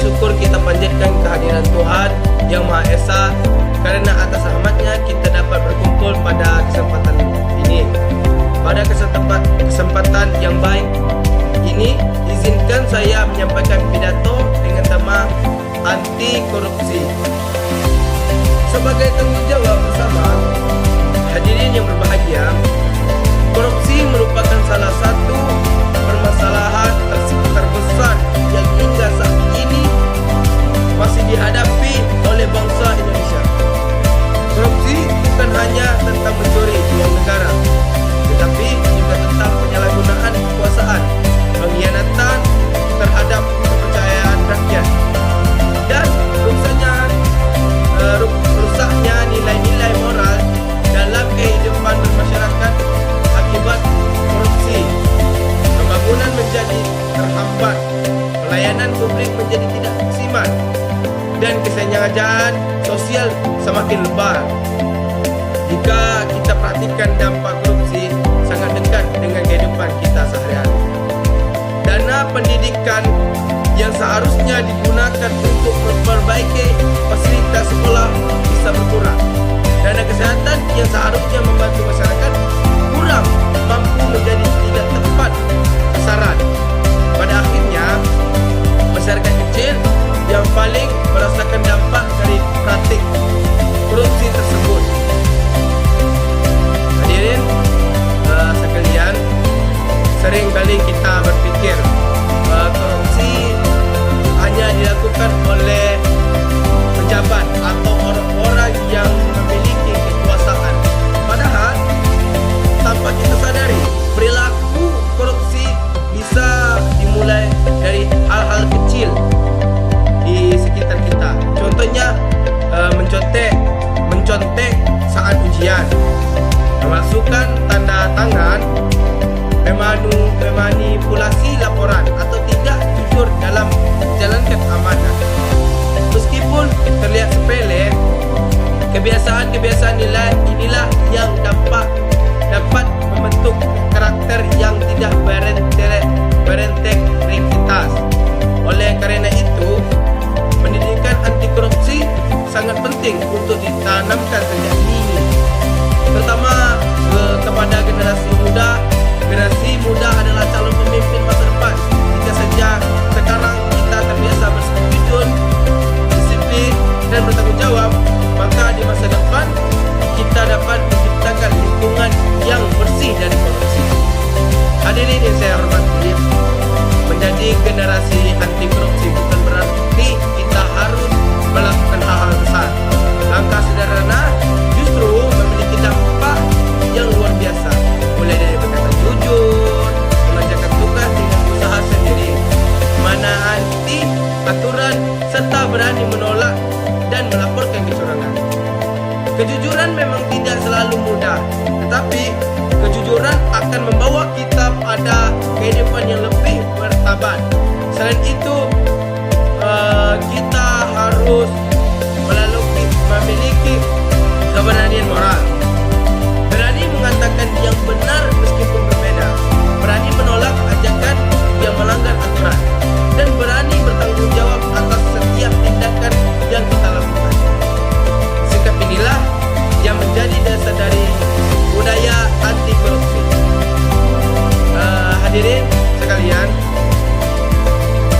syukur kita panjatkan kehadiran Tuhan Yang Maha Esa, karena atas rahmat-Nya kita dapat berkumpul pada kesempatan ini. Pada kesempatan yang baik ini, izinkan saya menyampaikan pidato dengan tema anti korupsi. Sebagai tanggung jawab bersama, hadirin yang berbahagia, korupsi merupakan salah satu permasalahan terbesar yang hingga saat ini masih dihadapi oleh bangsa Indonesia. Korupsi bukan hanya tentang mencuri uang negara, tetapi juga tentang penyalahgunaan kekuasaan, pengkhianatan terhadap kepercayaan rakyat, dan rusaknya nilai-nilai moral dalam kehidupan bermasyarakat akibat korupsi. Pembangunan menjadi terhambat, pelayanan publik menjadi tidak maksimal, dan kesenjangan sosial semakin lebar. Jika kita perhatikan dampak korupsi sangat dekat dengan kehidupan kita sehari-hari. Dana pendidikan yang seharusnya digunakan untuk memperbaiki fasilitas sekolah bisa berkurang. Dana kesehatan yang seharusnya membantu masyarakat kurang mampu menjadi tidak tepat sasaran. Pada akhirnya, masyarakat kecil yang paling merasakan dampak dari praktik korupsi tersebut. Hadirin sekalian, sering kali kita berpikir korupsi hanya dilakukan oleh pejabat atau orang-orang yang memiliki kekuasaan. Padahal tanpa kita sadari, perilaku korupsi bisa dimulai dari hal-hal kecil di sekitar kita. Contohnya mencontek saat ujian, memasukkan tanda tangan, memanipulasi laporan, atau tidak jujur dalam menjalankan amanah. Meskipun terlihat sepele, kebiasaan-kebiasaan inilah yang dapat membentuk karakter yang tidak berintegritas. Oleh karena itu, pendidikan anti korupsi sangat penting untuk ditanamkan sejak dini, terutama kepada generasi muda. Generasi muda adalah calon pemimpin masa depan. Jika sejak sekarang kita terbiasa berjujur, disiplin, dan bertanggung jawab, maka di masa depan kita dapat menciptakan lingkungan yang bersih dari korupsi. Hadirin yang saya hormati, menjadi generasi anti korupsi bukan berarti kita harus melakukan hal-hal besar. Langkah sederhana justru memiliki dampak yang luar biasa, mulai dari berkata jujur, mengerjakan tugas dengan usaha sendiri, menaati aturan, serta berani menolak dan melaporkan kecurangan. Kejujuran memang tidak selalu mudah, tetapi kejujuran akan membawa kita pada kehidupan yang lebih martabat. Selain itu, kita harus memiliki keberanian moral, berani mengatakan yang benar meskipun berbeda, berani menolak ajakan yang melanggar aturan, dan berani bertanggung jawab atas setiap tindakan yang kita lakukan. Sikap inilah yang menjadi dasar dari budaya anti korupsi. Hadirin sekalian,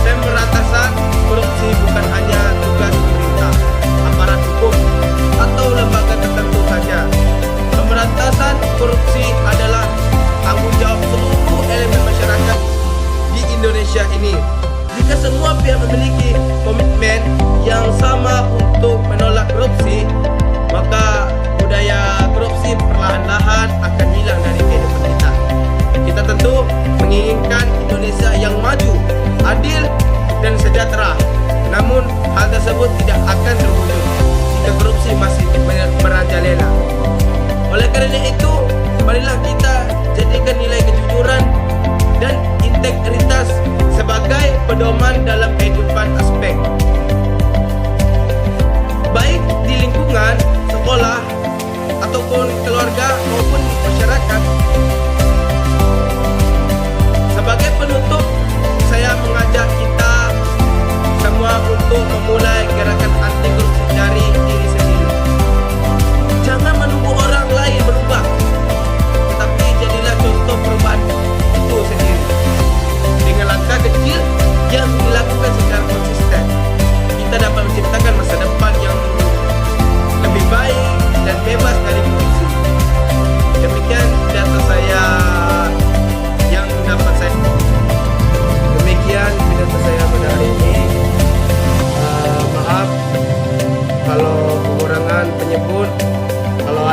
pemberantasan korupsi bukan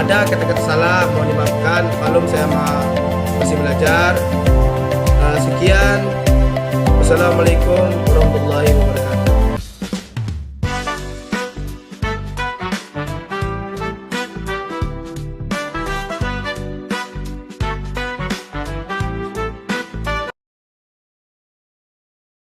ada kata-kata salah mohon dimaafkan. Maklum saya masih belajar. Sekian. Wassalamualaikum warahmatullahi wabarakatuh.